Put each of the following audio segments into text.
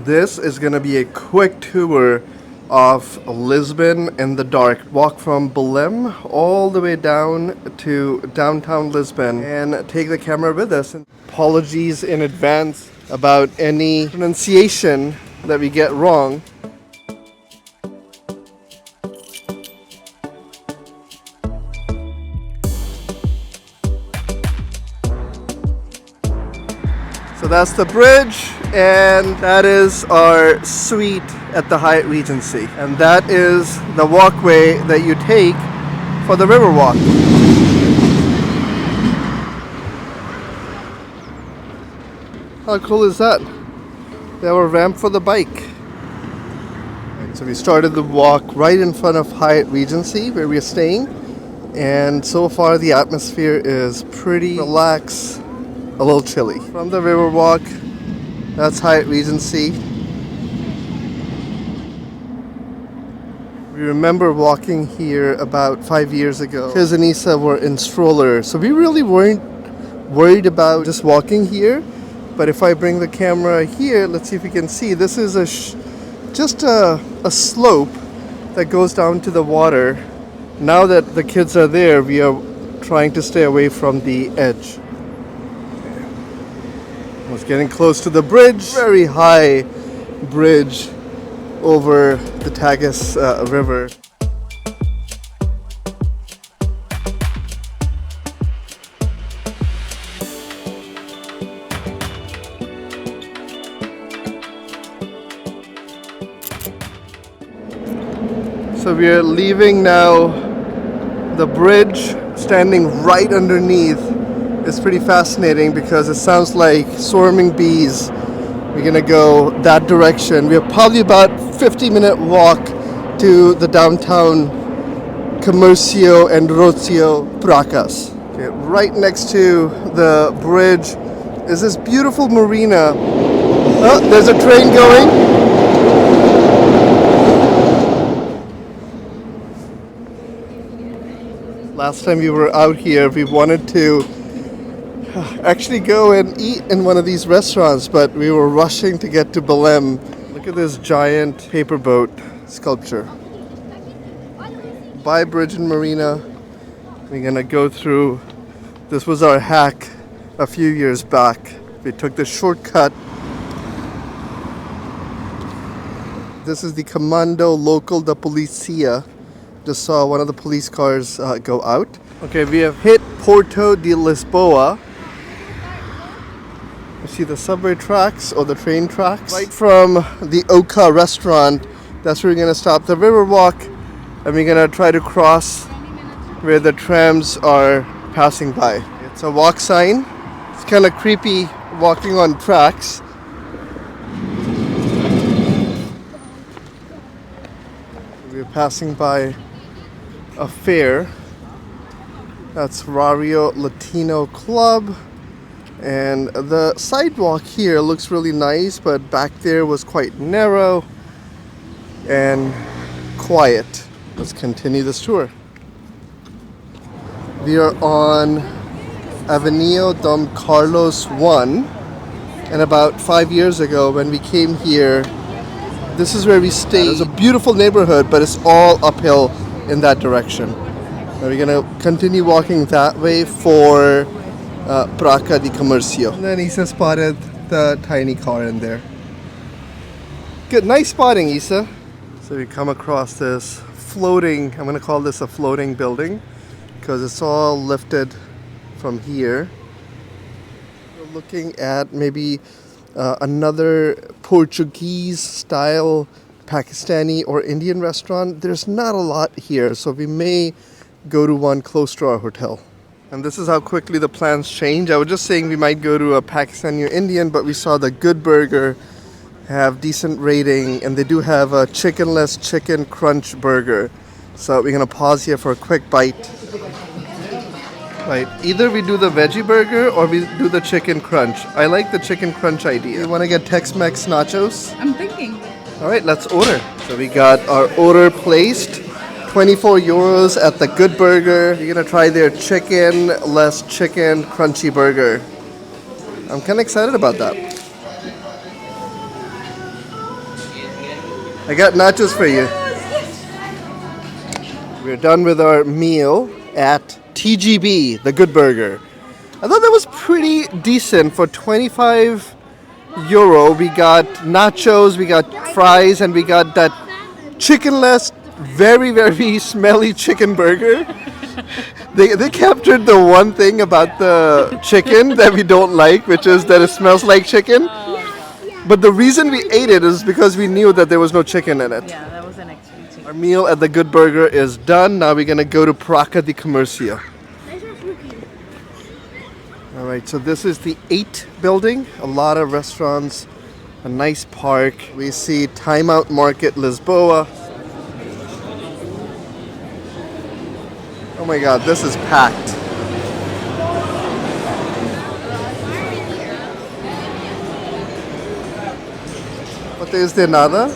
This is going to be a quick tour of Lisbon in the dark. Walk from Belém all the way down to downtown Lisbon and take the camera with us. Apologies in advance about any pronunciation that we get wrong. So that's the bridge, and that is our suite at the Hyatt Regency. And that is the walkway that you take for the Riverwalk. How cool is that? We have a ramp for the bike. So we started the walk right in front of Hyatt Regency where we're staying. And so far the atmosphere is pretty relaxed. A little chilly. From the Riverwalk, that's Hyatt Regency. We remember walking here about 5 years ago. Kiz and Isa were in stroller, so we really weren't worried about just walking here. But if I bring the camera here, let's see if you can see. This is just a slope that goes down to the water. Now that the kids are there, we are trying to stay away from the edge. Was getting close to the bridge, very high bridge over the Tagus River. So we are leaving now. The bridge, standing right underneath. It's pretty fascinating because it sounds like swarming bees. We're gonna go that direction. We have probably about 50-minute walk to the downtown Commercio and Rossio Pracas. Okay, right next to the bridge is this beautiful marina. Oh, there's a train going. Last time we were out here, we wanted to actually go and eat in one of these restaurants, but we were rushing to get to Belem. Look at this giant paper boat sculpture. By Bridge and Marina, we're gonna go through. This was our hack a few years back. We took the shortcut. This is the Comando Local da Policia. Just saw one of the police cars go out. Okay, we have hit Porto de Lisboa. You see the subway tracks or the train tracks. Right from the Oka restaurant, that's where we're going to stop the Riverwalk. And we're going to try to cross where the trams are passing by. It's a walk sign. It's kind of creepy walking on tracks. We're passing by a fair. That's Rossio Latino Club. And the sidewalk here looks really nice, but back there was quite narrow and quiet. Let's continue this tour. We are on Avenida Dom Carlos 1, and about 5 years ago when we came here, this is where we stayed. It's a beautiful neighborhood, but it's all uphill in that direction. Now we're gonna continue walking that way for Praca de Commercio. And then Isa spotted the tiny car in there. Good, nice spotting, Isa. So we come across this floating, I'm gonna call this a floating building because it's all lifted from here. We're looking at maybe another Portuguese style Pakistani or Indian restaurant. There's not a lot here, so we may go to one close to our hotel. And this is how quickly the plans change. I was just saying we might go to a Pakistani or Indian, but we saw the Good Burger have decent rating, and they do have a chickenless chicken crunch burger. So we're gonna pause here for a quick bite. Right, either we do the veggie burger or we do the chicken crunch. I like the chicken crunch idea. You wanna get Tex-Mex nachos? I'm thinking. All right, let's order. So we got our order placed. 24 euros at the Good Burger. You're gonna try their chicken, less chicken, crunchy burger. I'm kind of excited about that. I got nachos for you. We're done with our meal at TGB, the Good Burger. I thought that was pretty decent for 25 euro. We got nachos, we got fries, and we got that chickenless, very, very smelly chicken burger. They captured the one thing about the chicken that we don't like, which is that it smells like chicken. But the reason we ate it is because we knew that there was no chicken in it. Yeah, that wasn't actually chicken. Our meal at the Good Burger is done. Now we're gonna go to Praca di Commercio. All right, so this is the 8 building. A lot of restaurants, a nice park. We see Time Out Market Lisboa. Oh my God, this is packed. What is there nada?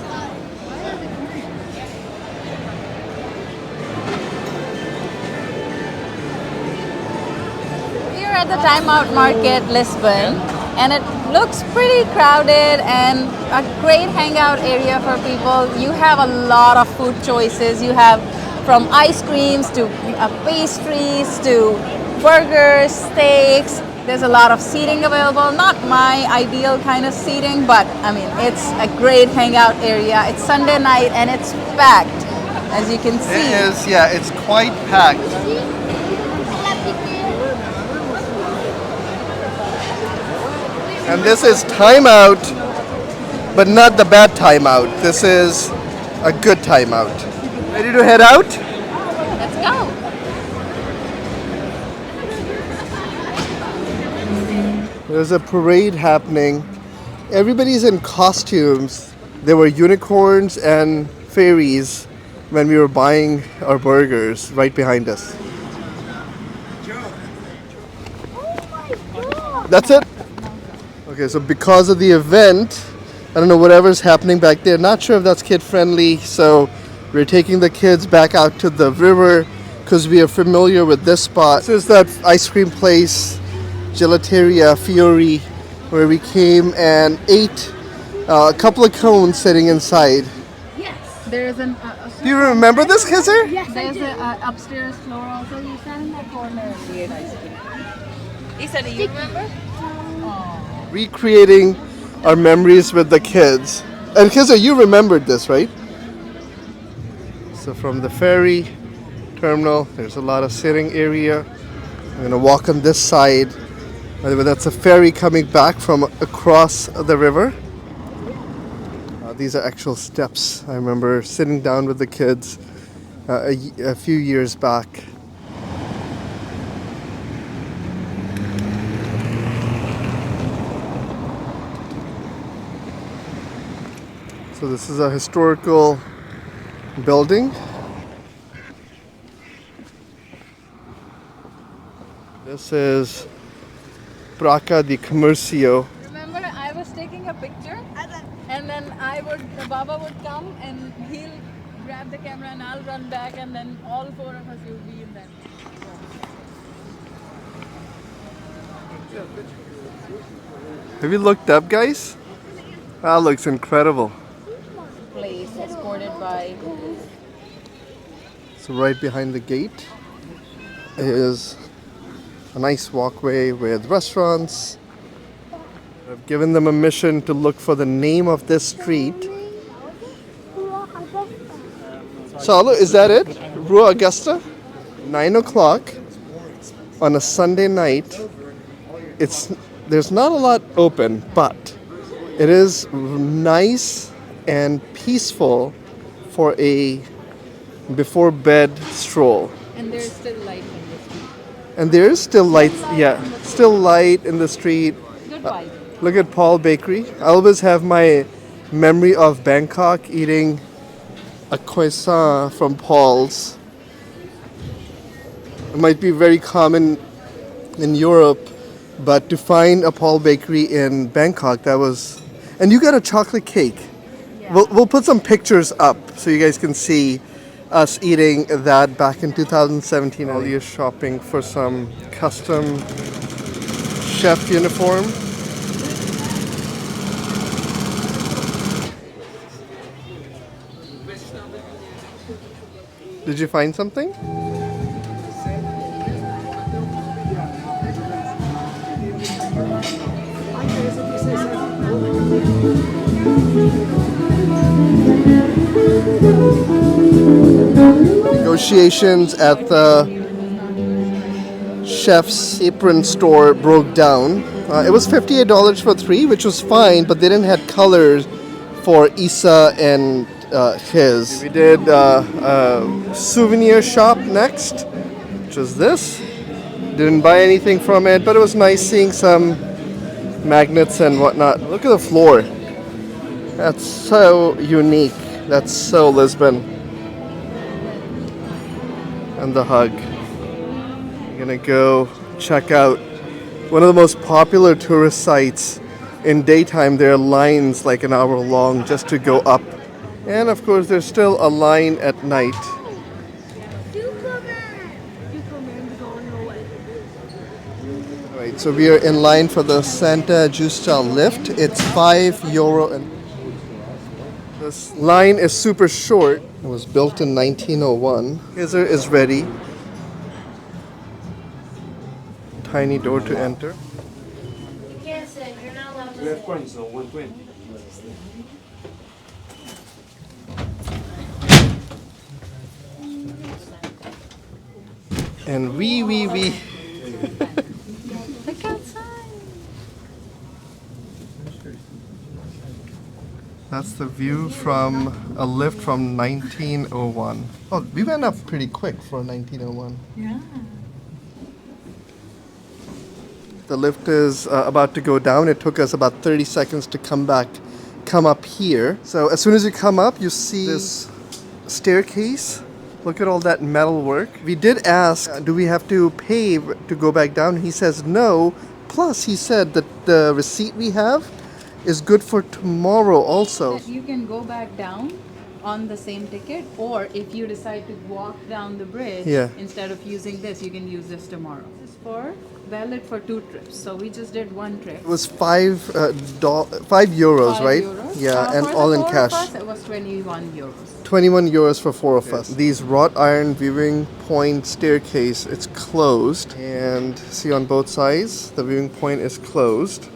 We're at the Time Out Market, Lisbon, and it looks pretty crowded and a great hangout area for people. You have a lot of food choices. You have from ice creams to pastries to burgers, steaks. There's a lot of seating available. Not my ideal kind of seating, but I mean, it's a great hangout area. It's Sunday night and it's packed, as you can see. It is, yeah, it's quite packed. And this is Time Out, but not the bad Time Out. This is a good Time Out. Ready to head out? Let's go. There's a parade happening. Everybody's in costumes. There were unicorns and fairies when we were buying our burgers right behind us. That's it? Okay, so because of the event, I don't know, whatever's happening back there, not sure if that's kid friendly, so we're taking the kids back out to the river because we are familiar with this spot. This is that ice cream place, Gelateria Fiori, where we came and ate a couple of cones sitting inside. Yes. There's an. Do you remember this, Kizzer? Yes, there's an upstairs floor also. You stand in that corner and we ate ice cream. Isa, do you remember? Recreating our memories with the kids. And Kizzer, you remembered this, right? So from the ferry terminal, there's a lot of sitting area. I'm gonna walk on this side. By the way, that's a ferry coming back from across the river. These are actual steps. I remember sitting down with the kids a few years back. So this is a historical building. This is Praca di Commercio. Remember, I was taking a picture, and then the Baba would come and he'll grab the camera and I'll run back, and then all 4 of us will be in that. Have you looked up, guys? That looks incredible. Place escorted by. So right behind the gate is a nice walkway with restaurants. I've given them a mission to look for the name of this street. So is that it? Rua Augusta? 9 o'clock on a Sunday night. There's not a lot open, but it is nice and peaceful for a before bed stroll. And there's still light in the street. And there is still light, still light in the street. Good vibe. Look at Paul Bakery. I always have my memory of Bangkok eating a croissant from Paul's. It might be very common in Europe, but to find a Paul Bakery in Bangkok, that was... And you got a chocolate cake. Yeah. We'll put some pictures up so you guys can see us eating that back in 2017. All you're shopping for some custom chef uniform. Did you find something? Negotiations at the chef's apron store broke down. It was $58 for 3, which was fine, but they didn't have colors for Isa and his. We did a souvenir shop next, which was this. Didn't buy anything from it, but it was nice seeing some magnets and whatnot. Look at the floor. That's so unique. That's so Lisbon. And the hug. I'm gonna go check out one of the most popular tourist sites. In daytime, there are lines like an hour long just to go up. And of course, there's still a line at night. Alright, so we are in line for the Santa Justa lift. It's €5. And this line is super short. It was built in 1901. Geyser is ready. Tiny door to enter. You can't sit. You're not allowed to sit. We have coins, so 120. And wee. Look outside. That's the view from a lift from 1901. Oh, we went up pretty quick for 1901. Yeah. The lift is about to go down. It took us about 30 seconds to come up here. So as soon as you come up, you see this staircase. Look at all that metal work. We did ask, do we have to pay to go back down? He says no. Plus, he said that the receipt we have is good for tomorrow also. That you can go back down on the same ticket, or if you decide to walk down the bridge, instead of using this, you can use this tomorrow. This is valid for 2 trips, so we just did 1 trip. It was €5, right? Euros. Yeah, and for all the in 4 cash. Of us, it was €21. €21 for 4 of us. These wrought iron viewing point staircase, it's closed. And see on both sides, the viewing point is closed.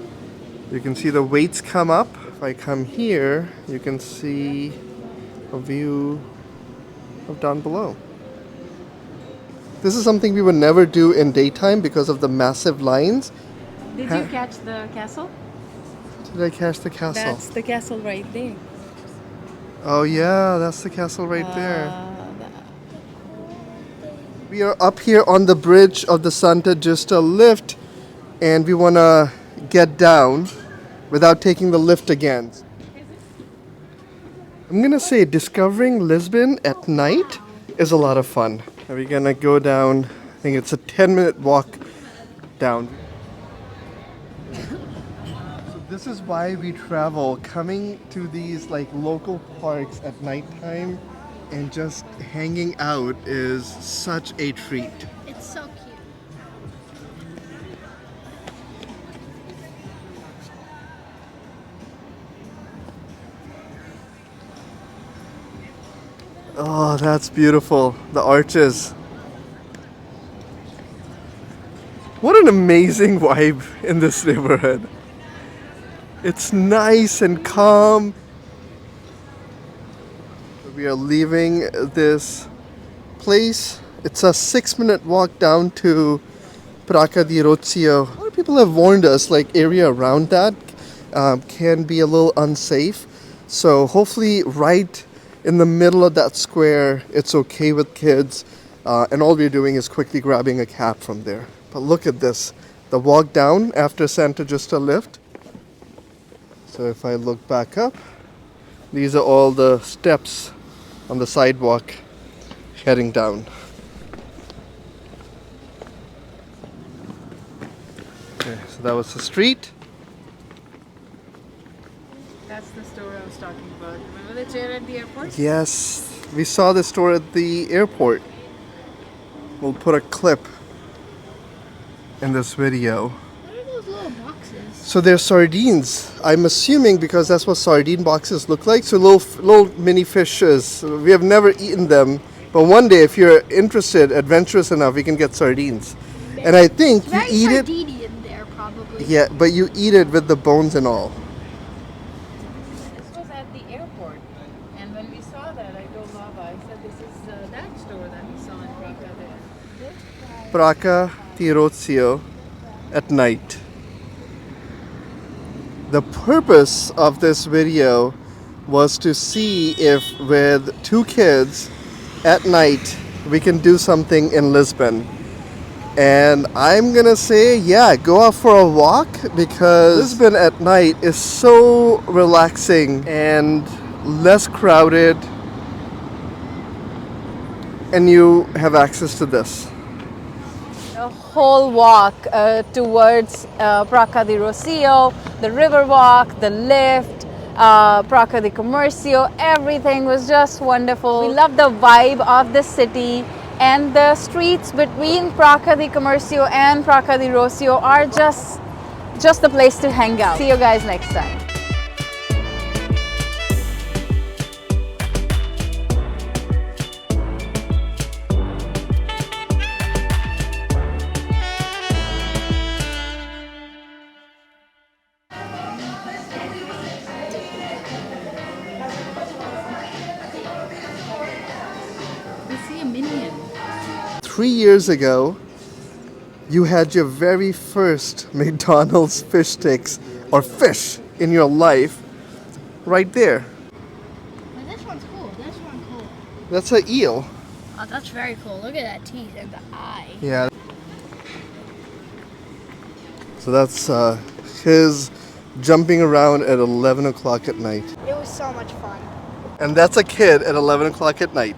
You can see the weights come up. If I come here, you can see a view of down below. This is something we would never do in daytime because of the massive lines. Did you catch the castle? Did I catch the castle? That's the castle right there. Oh yeah, that's the castle right there. We are up here on the bridge of the Santa Justa lift, and we want to get down without taking the lift again. I'm going to say discovering Lisbon at night is a lot of fun. We're going to go down, I think it's a 10-minute walk down. So this is why we travel, coming to these like local parks at nighttime and just hanging out is such a treat. It's so cute. Oh, that's beautiful. The arches. What an amazing vibe in this neighborhood. It's nice and calm. We are leaving this place. It's a 6-minute walk down to Praca di Rossio. A lot of people have warned us, like area around that can be a little unsafe. So hopefully right in the middle of that square, it's okay with kids. And all we're doing is quickly grabbing a cab from there. But look at this, the walk down after Santa Justa lift. So if I look back up, these are all the steps on the sidewalk heading down. Okay, so that was the street. That's the store I was talking about. Remember the chair at the airport? Yes, we saw the store at the airport. We'll put a clip in this video. What are those little boxes? So they're sardines. I'm assuming because that's what sardine boxes look like. So little mini fishes. We have never eaten them, But one day, if you're interested, adventurous enough, we can get sardines. And I think you Very eat it. sardine there, probably. Yeah, but you eat it with the bones and all. This was at the airport, and when we saw that, I told Baba, I said, this is that store that we saw in Praca there. Praca di Rossio at night. The purpose of this video was to see if with 2 kids at night we can do something in Lisbon. And I'm gonna say, yeah, go out for a walk, because Lisbon at night is so relaxing and less crowded, and you have access to this. A whole walk towards Praca di Rossio, the Riverwalk, the lift, Praca di Commercio, everything was just wonderful. We love the vibe of the city, and the streets between Praca di Commercio and Praca di Rossio are just the place to hang out. See you guys next time. We see a minion. 3 years ago, you had your very first McDonald's fish sticks or fish in your life right there. But this one's cool. This one's cool. That's an eel. Oh, that's very cool. Look at that teeth and the eye. Yeah. So that's his jumping around at 11 o'clock at night. It was so much fun. And that's a kid at 11 o'clock at night.